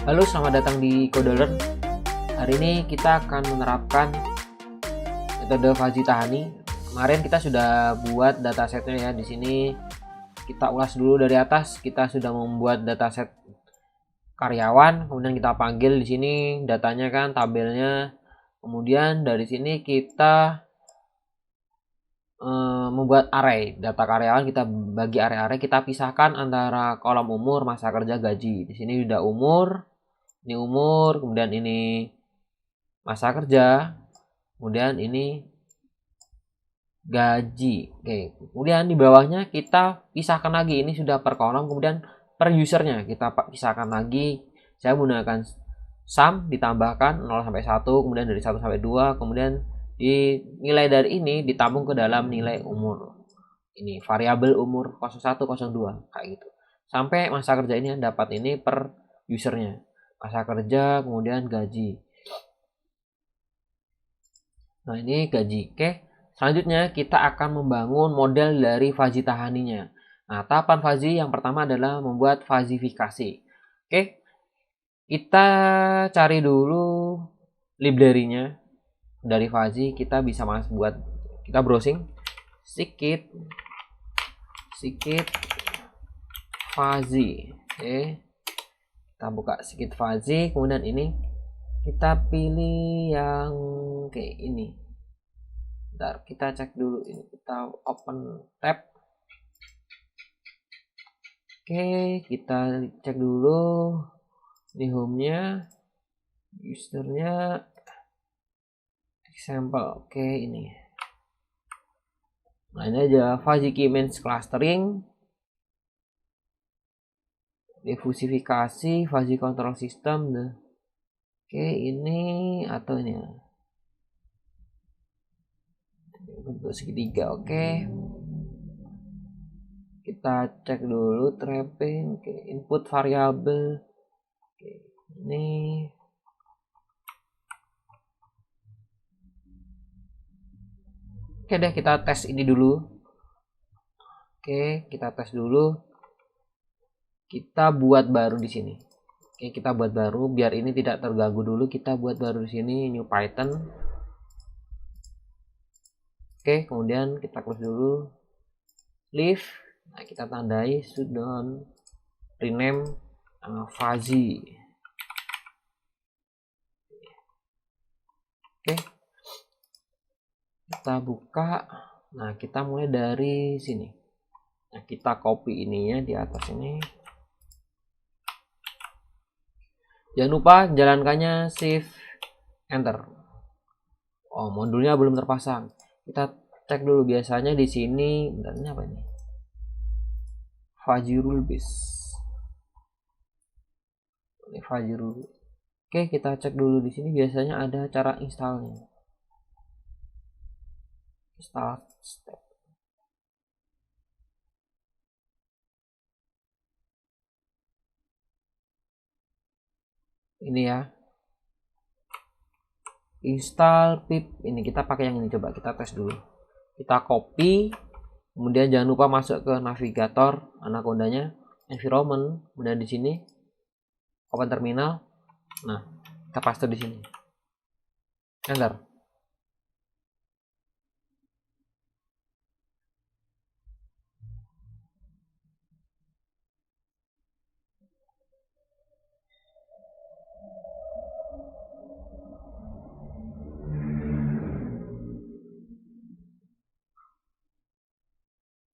Halo, selamat datang di Codelearn. Hari ini kita akan menerapkan metode Fuzzy Tahani. Kemarin kita sudah buat datasetnya ya. Di sini kita ulas dulu dari atas. Kita sudah membuat dataset karyawan, kemudian kita panggil di sini datanya kan, tabelnya. Kemudian dari sini kita membuat array data karyawan, kita bagi array-array, kita pisahkan antara kolom umur, masa kerja, gaji. Di sini sudah umur, ini umur, kemudian ini masa kerja, kemudian ini gaji. Oke, kemudian di bawahnya kita pisahkan lagi, ini sudah per kolom, kemudian per usernya kita pisahkan lagi. Saya menggunakan sum ditambahkan 0 sampai 1, kemudian dari 1 sampai 2, kemudian di nilai dari ini ditampung ke dalam nilai umur. Ini variabel umur 01, 02 kayak gitu. Sampai masa kerja ini dapat ini per usernya. Masa kerja, kemudian gaji. Nah, ini gaji. Oke. Selanjutnya kita akan membangun model dari Fuzzy Tahaninya. Nah, tahapan Fuzzy yang pertama adalah membuat fuzzifikasi. Oke. Kita cari dulu library-nya dari Fuzzy. Kita bisa buat, kita browsing sedikit Fuzzy. Oke. Kita buka sedikit Fuzzy, kemudian ini kita pilih yang kayak ini. Bentar, kita cek dulu ini, kita open tab. Oke, kita cek dulu ini home-nya, usernya, example. Oke, ini. Nah, ini aja Fuzzy Key Image Clustering, diffusifikasi, Fuzzy Control System. Oke, ini atau ini ya, bentuk segitiga. Oke, kita cek dulu trapping. Oke, input variabel. Oke, ini oke deh, kita tes ini dulu. Oke, kita tes dulu. Kita buat baru di sini. Oke, kita buat baru biar ini tidak terganggu dulu. Kita buat baru di sini new Python. Oke, kemudian kita close dulu. Leave. Nah, kita tandai shutdown. Rename Fuzzy. Oke. Kita buka. Nah, kita mulai dari sini. Nah, kita copy ininya di atas ini. Jangan lupa jalankannya shift enter. Oh, modulnya belum terpasang. Kita cek dulu, biasanya di sini. Bentar, ini apa ini? Fuzzy rule base. Ini Fuzzy rule. Oke, kita cek dulu di sini, biasanya ada cara installnya. Install step. Ini ya. Install pip. Ini kita pakai yang ini, coba kita tes dulu. Kita copy, kemudian jangan lupa masuk ke navigator Anaconda-nya, environment, kemudian di sini open terminal. Nah, kita paste di sini. Enter.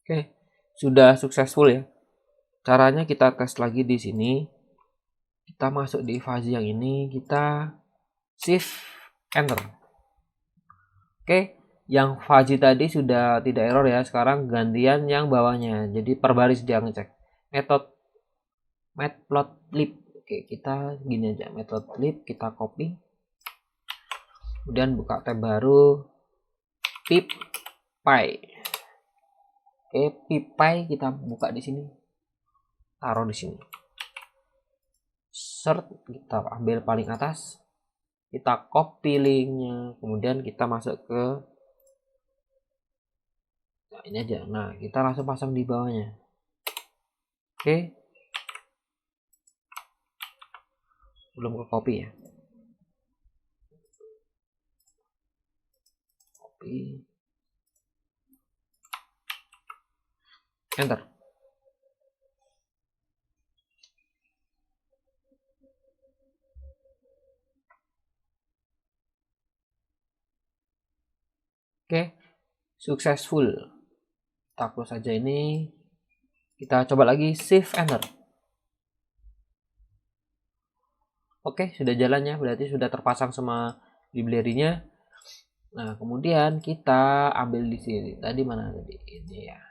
Oke, sudah successful ya. Caranya kita tes lagi di sini. Kita masuk di Fuzzy yang ini, kita shift enter. Oke, yang Fuzzy tadi sudah tidak error ya. Sekarang gantian yang bawahnya. Jadi per baris dia ngecek. Metode matplotlib. Oke, kita gini aja, matplotlib, kita copy. Kemudian buka tab baru, pip.py. Oke, pip.py kita buka di sini. Taruh di sini. Search, kita ambil paling atas. Kita copy linknya, kemudian kita masuk ke, nah ini aja. Nah, kita langsung pasang di bawahnya. Oke. belum ke copy ya. Copy, enter. Oke, successful. Kita close saja ini. Kita coba lagi, shift enter. Oke, sudah jalan ya, berarti sudah terpasang semua library-nya. Nah, kemudian kita ambil di sini. Tadi mana tadi? Ini ya.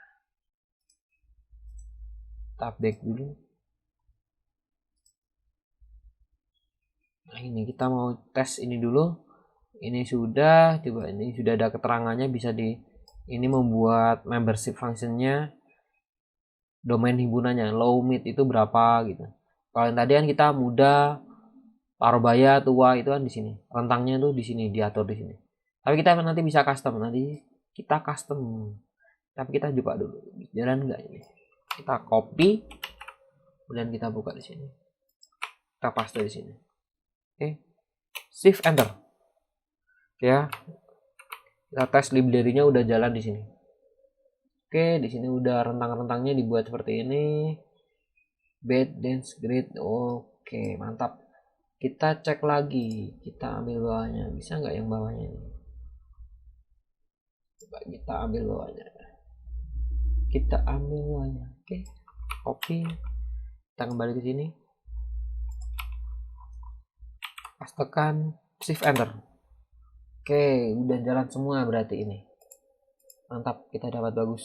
Tab back dulu. Nah, ini kita mau tes ini dulu. Ini sudah, coba ini sudah ada keterangannya, bisa di ini membuat membership functionnya, domain himpunannya, low mid itu berapa gitu. Kalau yang tadi kan kita muda, Parubaya, tua itu kan di sini. Rentangnya tuh di sini, diatur di sini. Tapi kita nanti bisa custom, nanti kita custom. Tapi kita coba dulu, jalan enggak ini. Kita copy, kemudian kita buka di sini. Kita paste di sini. Oke, shift enter. Ya, kita tes library-nya udah jalan di sini. Oke, di sini udah rentang-rentangnya dibuat seperti ini. Bed, dense, grid. Oke, mantap. Kita cek lagi, kita ambil bawahnya. Bisa nggak yang bawahnya ini? Coba kita ambil bawahnya. Kita ambil bawahnya. Oke, copy. Kita kembali ke sini. Pastekan, shift enter. Oke, udah jalan semua berarti ini. Mantap, kita dapat bagus.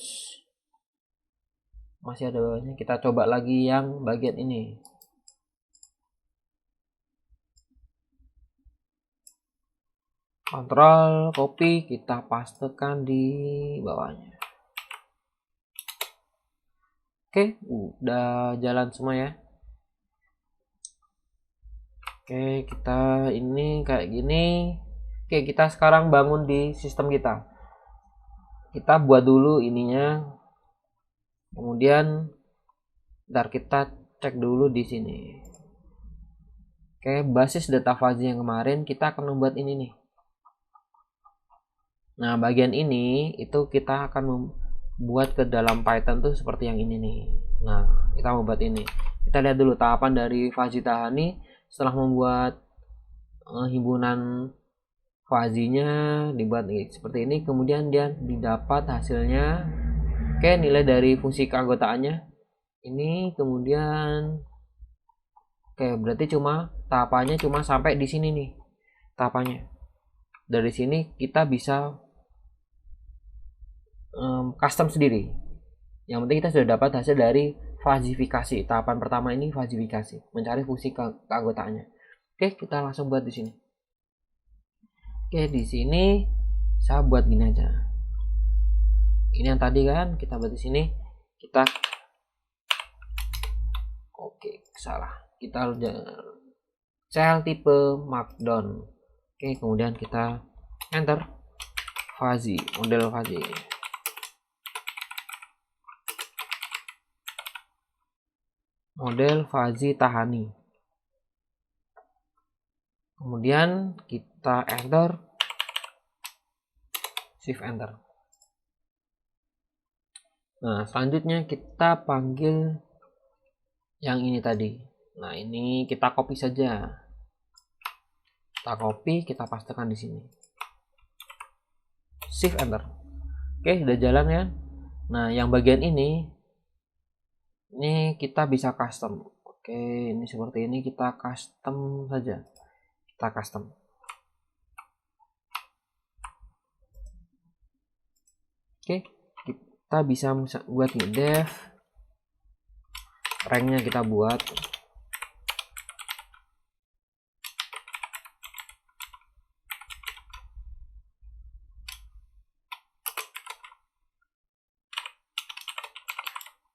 Masih ada bawahnya, kita coba lagi yang bagian ini. Kontrol, copy, kita pastekan di bawahnya. Oke, udah jalan semua ya. Oke, kita ini kayak gini. Oke, kita sekarang bangun di sistem kita. Kita buat dulu ininya. Kemudian ntar kita cek dulu di sini. Oke, basis data fuzzy yang kemarin kita akan membuat ini nih. Nah, bagian ini itu kita akan membuat ke dalam Python tuh seperti yang ini nih. Nah, kita membuat ini. Kita lihat dulu tahapan dari Fuzzy Tahani setelah membuat himpunan fuzzy-nya, dibuat seperti ini, kemudian dia didapat hasilnya. Oke, nilai dari fungsi keanggotaannya ini, kemudian oke, berarti cuma tahapannya cuma sampai di sini nih tahapannya. Dari sini kita bisa custom sendiri. Yang penting kita sudah dapat hasil dari fuzzifikasi. Tahapan pertama ini fuzzifikasi, mencari fungsi keanggotaannya. Oke, kita langsung buat di sini. Oke, di sini saya buat gini aja. Ini yang tadi kan kita buat di sini. Kita oke, salah. Kita cell tipe markdown. Oke, kemudian kita enter fuzzy, model fuzzy. Model fuzzy Tahani. Kemudian kita enter, shift enter. Nah, selanjutnya kita panggil yang ini tadi. Nah, ini kita copy saja. Kita copy, kita pastekan di sini. Shift enter. Oke, sudah jalan ya. Nah, yang bagian ini kita bisa custom. Oke, ini seperti ini, kita custom saja. Kita custom. Oke, kita bisa buat nih dev, ranknya kita buat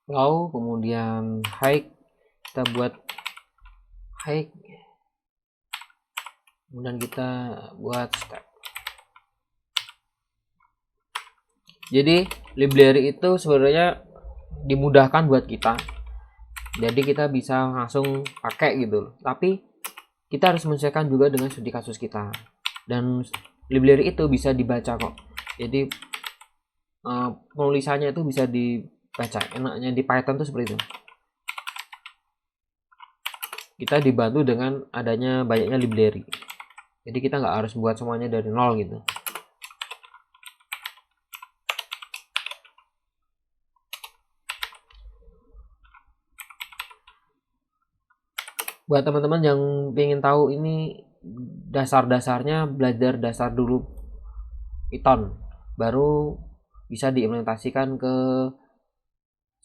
low, kemudian high kita buat high, kemudian kita buat step. Jadi library itu sebenarnya dimudahkan buat kita, jadi kita bisa langsung pakai gitu. Tapi kita harus menyesuaikan juga dengan studi kasus kita, dan library itu bisa dibaca kok. Jadi penulisannya itu bisa dibaca. Enaknya di Python tuh seperti itu, kita dibantu dengan adanya banyaknya library, jadi kita nggak harus buat semuanya dari nol gitu. Buat teman-teman yang ingin tahu ini dasar-dasarnya, belajar dasar dulu Python, baru bisa diimplementasikan ke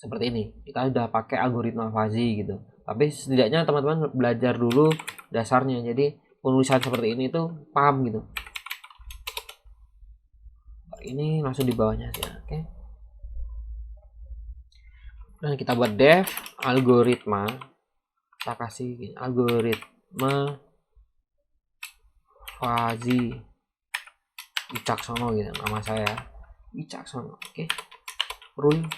seperti ini. Kita udah pakai algoritma fuzzy gitu, tapi setidaknya teman-teman belajar dulu dasarnya, jadi penulisan seperti ini tuh paham gitu. Ini langsung di bawahnya aja, oke. Dan kita buat def algoritma, kita kasih gini, algoritma fuzzy Wicaksono gitu, nama saya Wicaksono, oke. Rule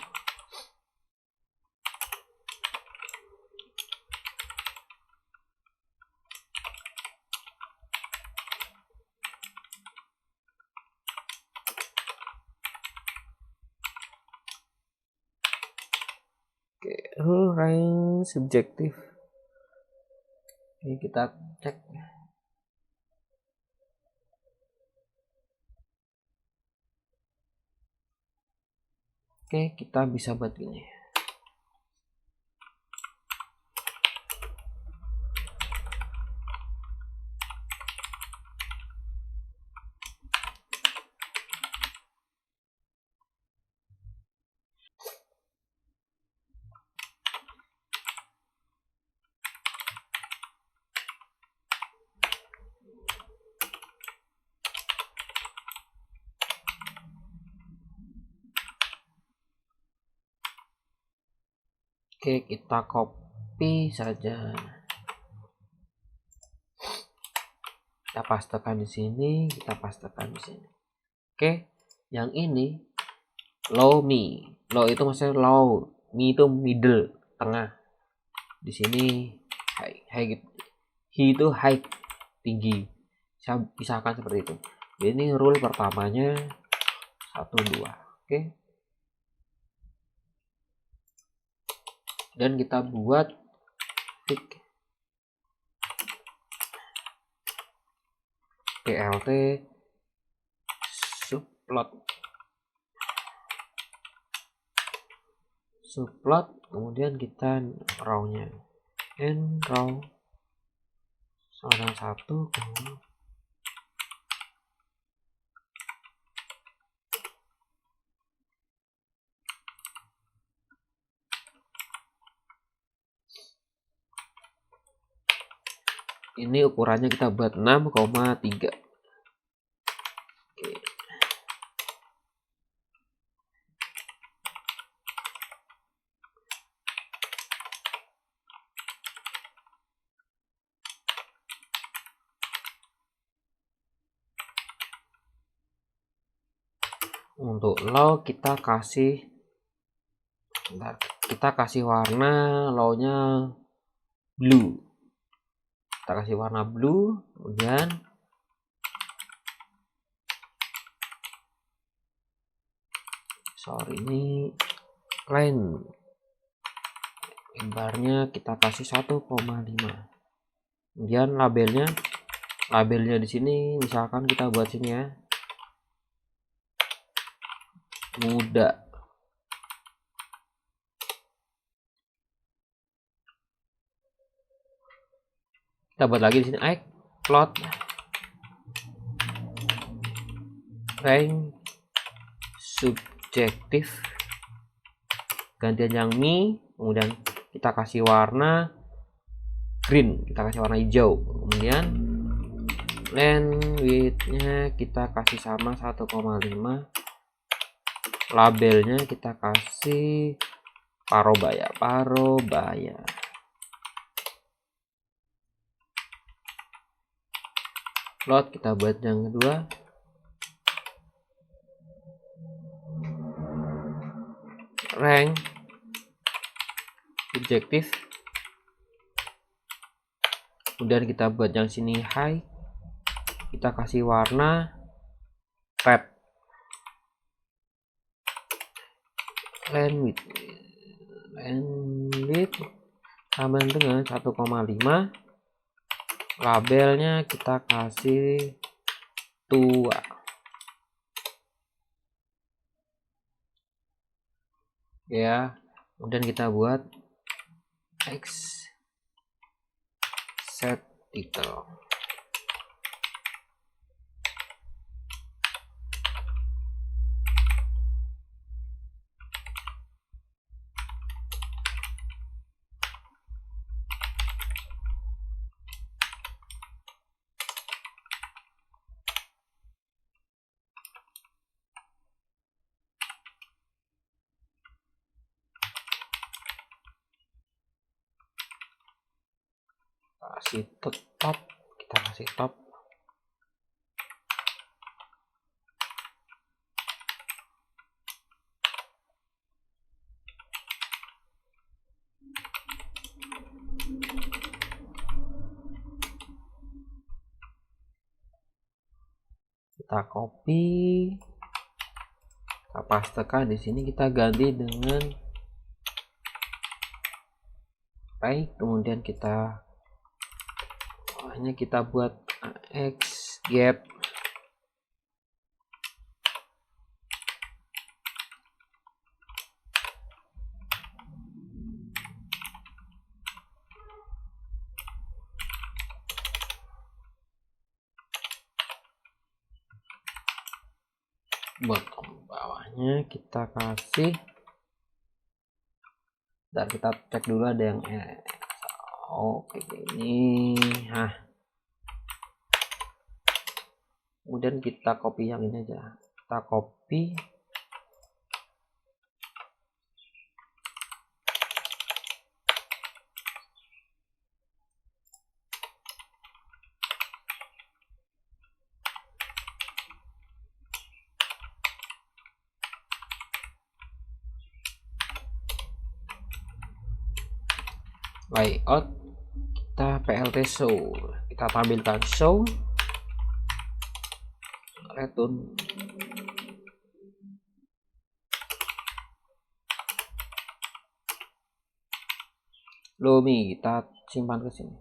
rule range subjektif. Ini kita cek. Oke, kita bisa buat gini. Oke, kita copy saja. Kita pastekan di sini, kita pastekan di sini. Oke, yang ini low mi. Low itu maksudnya low, mi itu middle, tengah. Di sini high, high itu high, tinggi. Saya pisahkan seperti itu. Ini rule pertamanya 1 2. Oke. Dan kita buat fig plt subplot, kemudian kita row-nya n row sama 1, ini ukurannya kita buat 6,3. Untuk low kita kasih warna low-nya blue. Kita kasih warna blue, kemudian ini line lebarnya kita kasih 1,5. Kemudian labelnya di sini misalkan kita buat sini ya, muda. Kita buat lagi di sini plot rank subjektif, gantian yang mi, kemudian kita kasih warna green, kita kasih warna hijau, kemudian length width-nya kita kasih sama 1,5, labelnya kita kasih parobaya. Plot kita buat yang kedua, rank subjektif, Kemudian kita buat yang sini high, kita kasih warna red. Land width sama dengan 1,5. Labelnya kita kasih tua. Ya, kemudian kita buat X set title. Kasih top, kita kasih top. Kita copy, kita pastekan di sini, kita ganti dengan right, kemudian kita hanya kita buat X gap. Bottom bawahnya kita kasih, dan kita cek dulu ada yang oke ini. Kemudian kita copy yang ini aja, kita copy, layout, kita plt show, kita tampilkan show, return, Lomi kita simpan ke sini.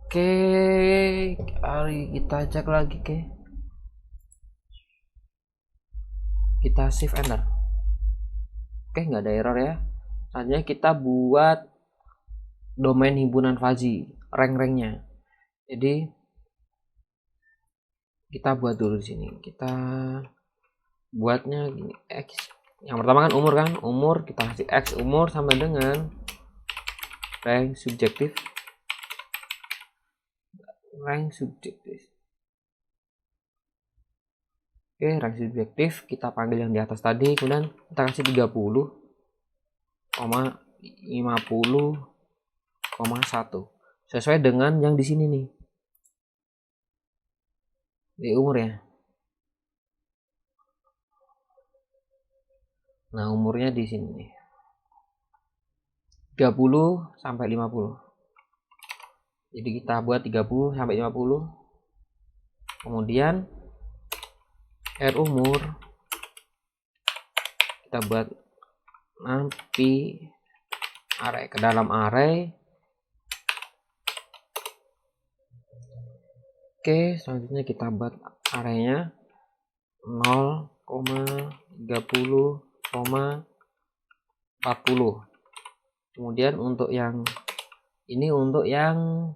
Oke, mari kita cek lagi kita save enter. Oke, nggak ada error ya. Selanjutnya kita buat domain himpunan fuzzy, rank-ranknya. Jadi kita buat dulu di sini. Kita buatnya gini, X. Yang pertama kan umur kita kasih X umur sama dengan rank subjektif. Oke, rank subjektif kita panggil yang di atas tadi, kemudian kita kasih 30,50,1 sesuai dengan yang di sini nih. Di umur ya. Nah, umurnya di sini nih. 30 sampai 50. Jadi kita buat 30 sampai 50. Kemudian umur kita buat nanti array, ke dalam array. Oke, selanjutnya kita buat arraynya 0,30,40. Kemudian untuk yang ini, untuk yang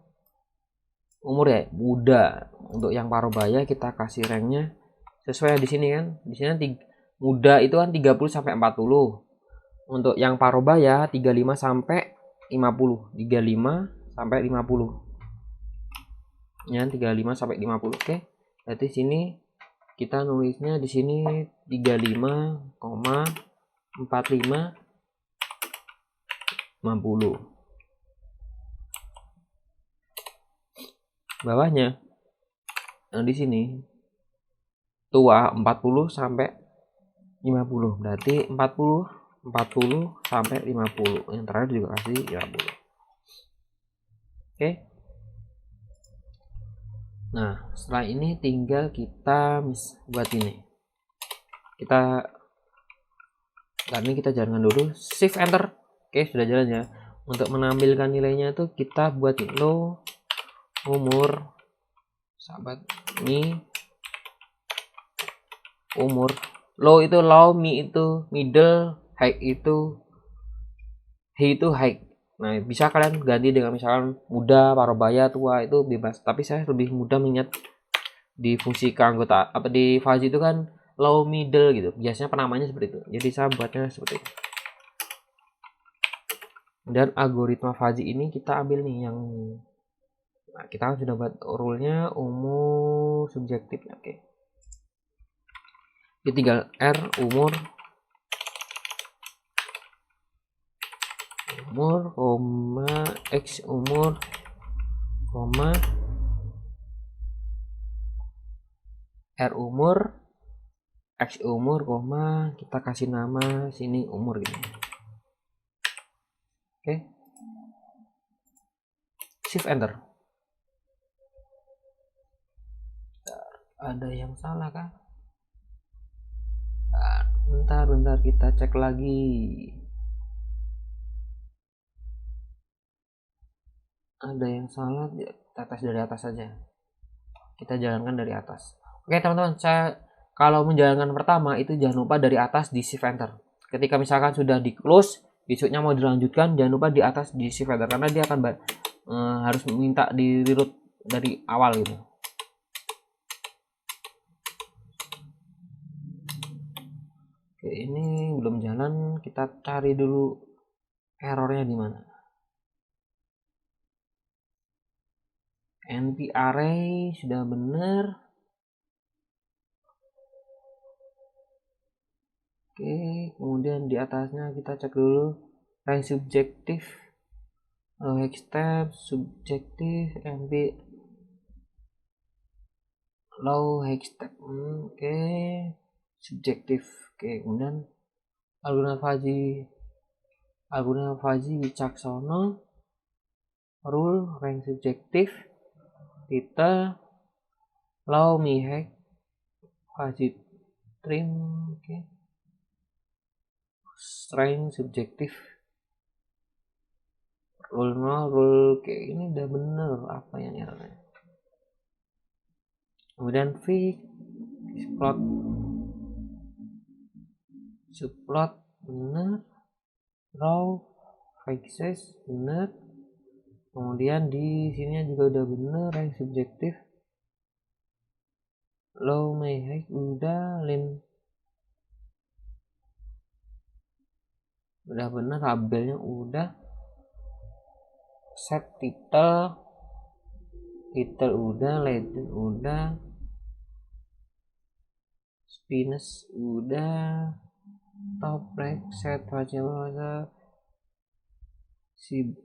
umur ya, muda. Untuk yang parubaya kita kasih ranknya sesuai di sini kan. Di sini muda itu kan 30 sampai 40. Untuk yang parubaya 35 sampai 50. 35 sampai 50. Ya, 35 sampai 50. Oke. Berarti sini kita nulisnya di sini 35,45 50. Bawahnya di sini tua 40 sampai 50. Berarti 40 sampai 50. Yang terakhir juga kasih 50. Oke. Nah, setelah ini tinggal kita buat ini. Kita jalankan dulu, shift enter. Oke, sudah jalan ya. Untuk menampilkan nilainya itu kita buat low umur, sahabat, mi umur. Low itu low, mi itu middle, high itu high. Nah, bisa kalian ganti dengan misalkan muda, parubaya, tua, itu bebas. Tapi saya lebih mudah mengingat di fungsi keanggota apa di fuzzy itu kan low, middle gitu. Biasanya penamanya seperti itu. Jadi saya buatnya seperti itu. Dan algoritma fuzzy ini kita ambil nih yang kita sudah buat rule-nya umur subjektifnya. Oke. Jadi tinggal R umur, X umur, R umur, X umur, kita kasih nama sini umur gitu. Oke. Shift enter. Ada yang salah kah? Bentar kita cek lagi. Ada yang salah, tetes dari atas saja. Kita jalankan dari atas. Oke teman-teman, saya kalau menjalankan pertama itu jangan lupa dari atas di shift enter. Ketika misalkan sudah di close, besoknya mau dilanjutkan, jangan lupa di atas di shift enter karena dia akan harus minta di reload dari awal gitu. Oke, ini belum jalan, kita cari dulu errornya di mana. NP array sudah benar. Oke, kemudian di atasnya kita cek dulu range subjektif, hex step subjektif, NP low hex step. Oke, subjektif. Oke, kemudian algoritma fuzzy Wicaksono, rule range subjektif, titel low mi hex fuzzy trim. Oke, range subjektif, rule kayak ini udah bener. Apa yang errornya? Kemudian fix subplot bener, raw fixes bener, kemudian di sini juga udah bener, range subjektif, low may high udah, lim udah bener, labelnya udah, set title udah, legend udah, spinnes udah, top right set wajah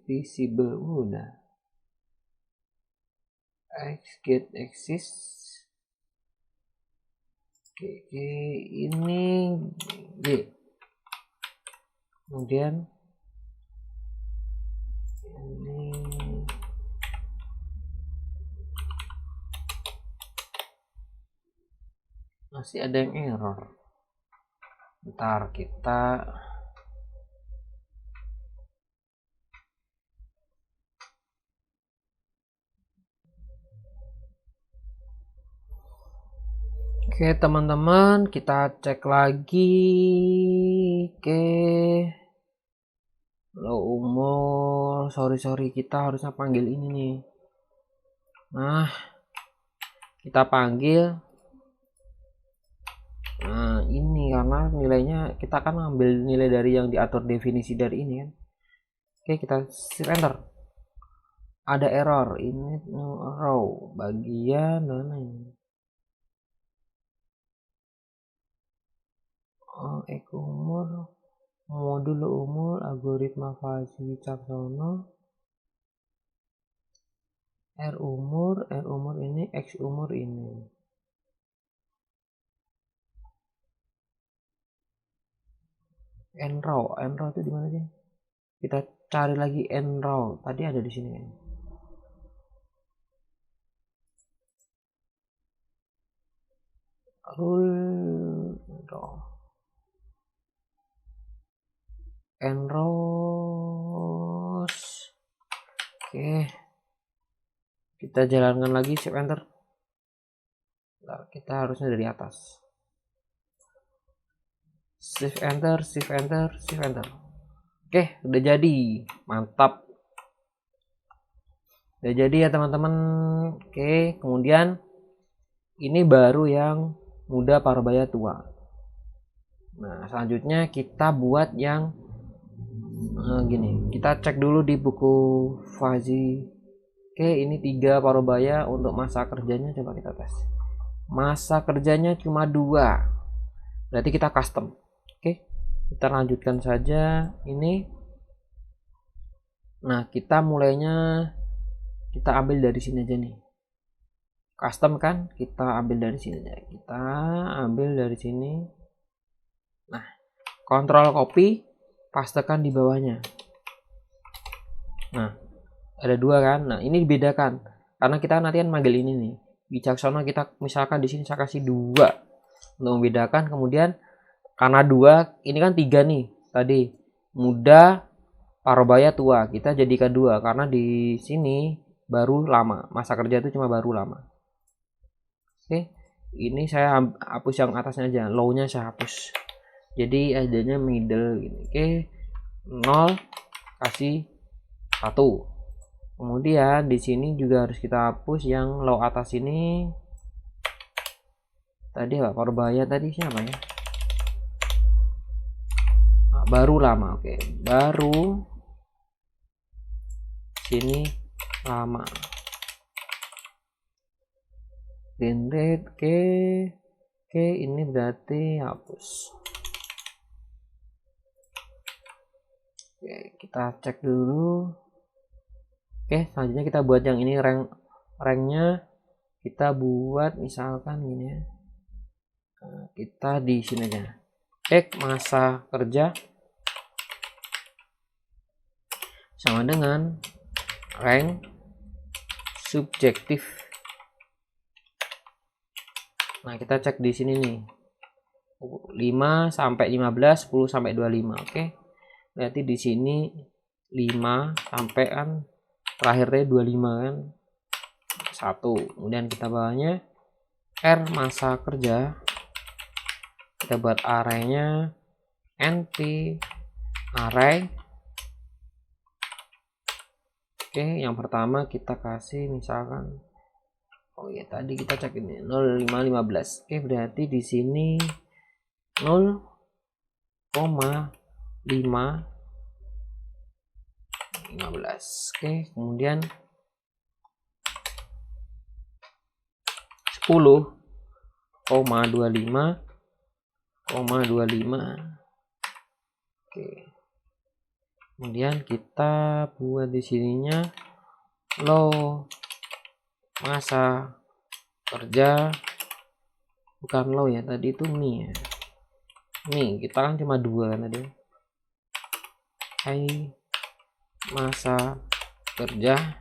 visible udah, get exist. Oke, ini G. Kemudian ini masih ada yang error. Ntar kita oke teman-teman, kita cek lagi. Oke, lo umur, sorry kita harusnya panggil ini nih. Nah, kita panggil. Nah, ini karena nilainya kita akan ambil nilai dari yang diatur definisi dari ini kan. Oke, kita shift enter. Ada error, ini row bagian mana ini? Oh, umur, modul umur, algoritma fuzzy Wicaksono, R umur ini, X umur ini. Enrow itu di mana sih? Kita cari lagi enrow. Tadi ada di sini. Enros. Oke, kita jalankan lagi, shift enter. Nah, kita harusnya dari atas, shift enter, shift enter, shift enter. Oke, udah jadi, mantap, udah jadi ya teman-teman. Oke, kemudian ini baru yang muda Parubaya tua. Nah, selanjutnya kita buat yang gini. Kita cek dulu di buku Fazi. Oke, ini 3 Parubaya. Untuk masa kerjanya coba kita tes. Masa kerjanya cuma 2. Berarti kita custom. Oke, kita lanjutkan saja ini. Nah, kita mulainya kita ambil dari sini aja nih. Custom kan, kita ambil dari sini aja. Kita ambil dari sini. Nah, kontrol copy, pastekan di bawahnya. Nah, ada 2 kan. Nah, ini dibedakan karena kita nanti kan manggil ini nih. Bijaksana kita misalkan di sini saya kasih 2 untuk membedakan. Kemudian karena 2, ini kan 3 nih tadi. Muda, Parubaya, tua. Kita jadikan 2 karena di sini baru lama. Masa kerja itu cuma baru lama. Oke, ini saya hapus yang atasnya aja, low-nya saya hapus. Jadi adanya middle gini. Oke, 0 kasih 1. Kemudian di sini juga harus kita hapus yang low atas ini. Tadi Pak Parubaya tadi siapa ya? Nah, baru lama. Oke, baru sini lama. Generate. Oke, ini berarti hapus. Oke, kita cek dulu. Oke, selanjutnya kita buat yang ini ranknya kita buat misalkan gini ya. Nah, kita di sini aja. Cek masa kerja sama dengan rank subjektif. Nah, kita cek di sini nih. 5 sampai 15, 10 sampai 25. Oke. Berarti di sini 5 sampai kan terakhirnya 25 kan. 1. Kemudian kita bawahnya R masa kerja. Kita buat arraynya np array. Oke, yang pertama kita kasih misalkan, oh ya tadi kita cek ini 0,515. Oke, berarti di sini 0,515. Oke, kemudian 10,25,25. Oke. Kemudian kita buat di sininya low masa kerja, bukan low ya, tadi itu mi ya. Nih, kita kan cuma 2 kan tadi. Hai masa kerja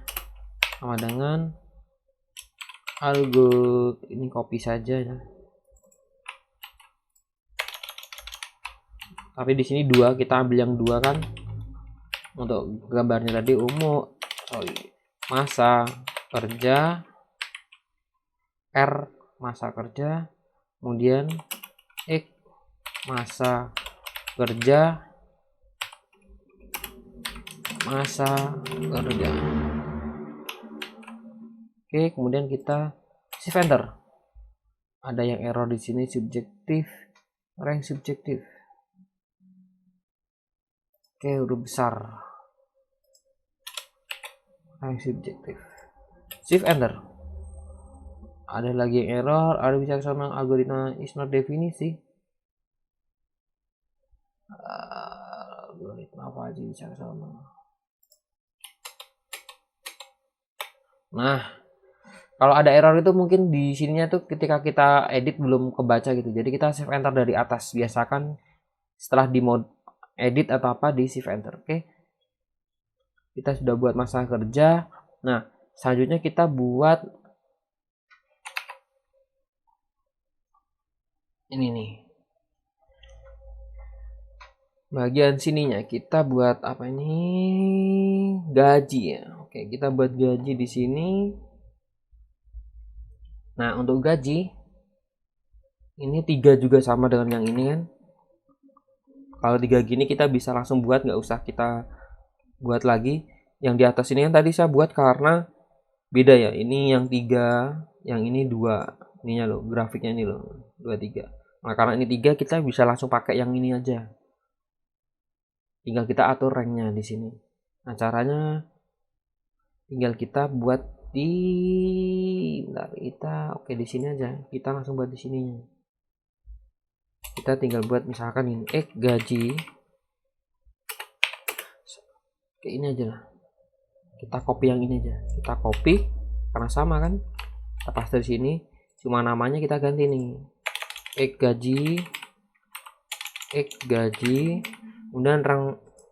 sama dengan algo, ini copy saja ya. Tapi di sini 2, kita ambil yang 2 kan. Untuk gambarnya tadi masa kerja R masa kerja, kemudian X masa kerja Oke, kemudian kita shift enter. Ada yang error di sini, subjektif, rank subjektif. Oke, huruf besar, rank subjektif. Shift enter. Ada lagi yang error, ada bijaksana algoritma is not definisi. Algoritma apa aja bijaksana. Nah, kalau ada error itu mungkin di sininya tuh ketika kita edit belum kebaca gitu. Jadi kita shift enter dari atas. Biasakan setelah di mode edit atau apa di shift enter. Oke. Kita sudah buat masa kerja. Nah, selanjutnya kita buat Ini nih. Bagian sininya kita buat apa ini? Gaji ya. Oke, kita buat gaji di sini. Nah, untuk gaji ini 3 juga sama dengan yang ini kan. Kalau 3 gini kita bisa langsung buat, nggak usah kita buat lagi. Yang di atas ini kan tadi saya buat karena beda ya. Ini yang 3, yang ini 2. Ininya loh, grafiknya ini loh, 2 3. Nah, karena ini 3 kita bisa langsung pakai yang ini aja. Tinggal kita atur ranknya di sini. Nah, caranya tinggal kita buat di bentar, oke di sini aja. Kita langsung buat di sininya. Kita tinggal buat misalkan ini gaji. Kayak ini aja lah. Kita copy yang ini aja. Kita copy karena sama kan. Kita paste di sini. Cuma namanya kita ganti nih. Gaji. Kemudian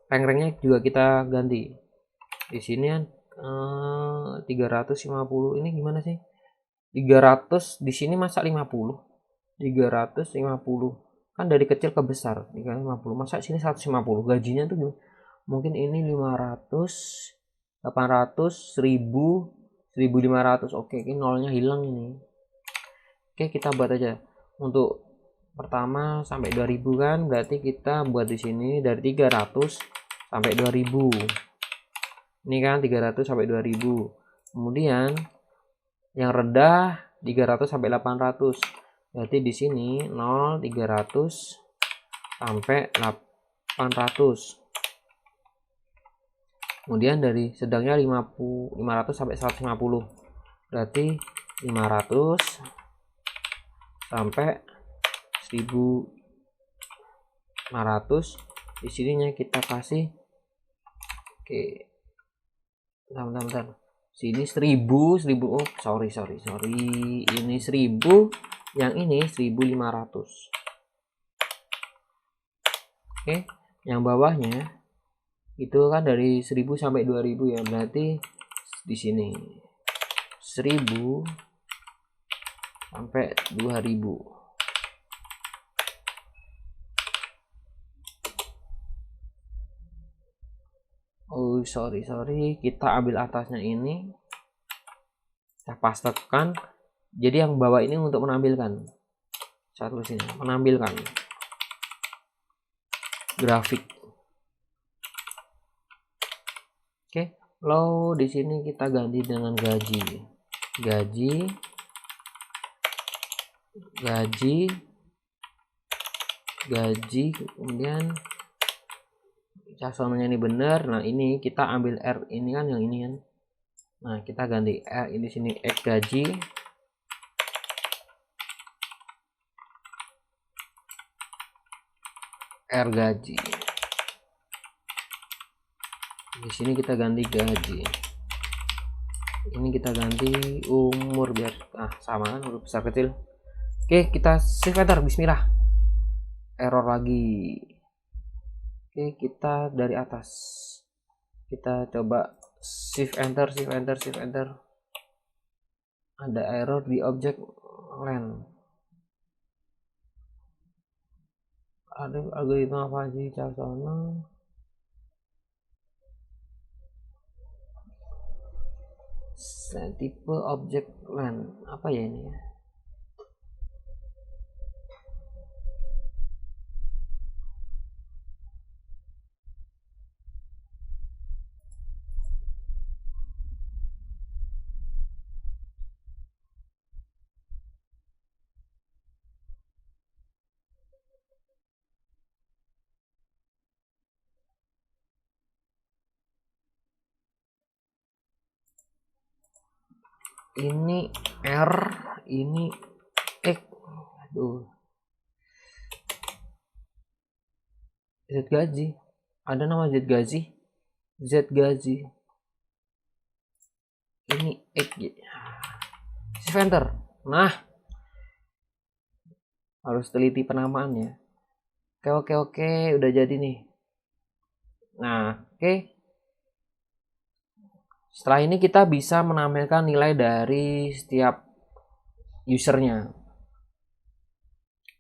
rank-ranknya juga kita ganti. Di sini kan 350. Ini gimana sih? 300 di sini masa 50. 350. Kan dari kecil ke besar. 350. Masa sini 150. Gajinya tuh gimana? Mungkin ini 500, 800, 1000, 1500. Oke, ini nolnya hilang ini. Oke, kita buat aja. Untuk pertama sampai 2000 kan, berarti kita buat di sini dari 300 sampai 2000. Ini kan 300 sampai 2000. Kemudian yang rendah 300 sampai 800. Berarti di sini 0 300 sampai 800. Kemudian dari sedangnya 500 sampai 150. Berarti 500 sampai 1500. Di sininya kita kasih bentar. Sini 1000. Oh, sorry. Ini 1000, yang ini 1500. Oke, yang bawahnya itu kan dari 1000 sampai 2000 ya, berarti di sini 1000 sampai 2000. Oh, sorry. Kita ambil atasnya ini. Kita pastekan. Jadi yang bawah ini untuk menampilkan. Satu sini, menampilkan grafik. Oke, lalu di sini kita ganti dengan gaji. Kemudian casonnya ini benar. Nah, ini kita ambil R ini kan, yang ini kan. Nah, kita ganti R ini sini gaji. R gaji. Di sini kita ganti gaji. Ini kita ganti umur biar sama kan, huruf besar kecil. Oke, kita save enter. Bismillah. Error lagi. Oke, kita dari atas. Kita coba shift enter. Ada error di object land. Ada algoritma apa sih sana? Tipe object land apa ya ini ya? Ini R, ini X. Aduh. Z gaji. Ada nama Z gaji. Ini X. Shift enter. Nah. Harus teliti penamaannya. Oke, udah jadi nih. Nah, oke. Setelah ini kita bisa menampilkan nilai dari setiap usernya.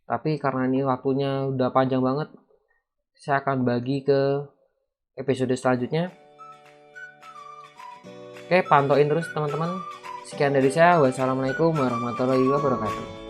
Tapi karena ini waktunya udah panjang banget, saya akan bagi ke episode selanjutnya. Oke, pantauin terus teman-teman. Sekian dari saya. Wassalamualaikum warahmatullahi wabarakatuh.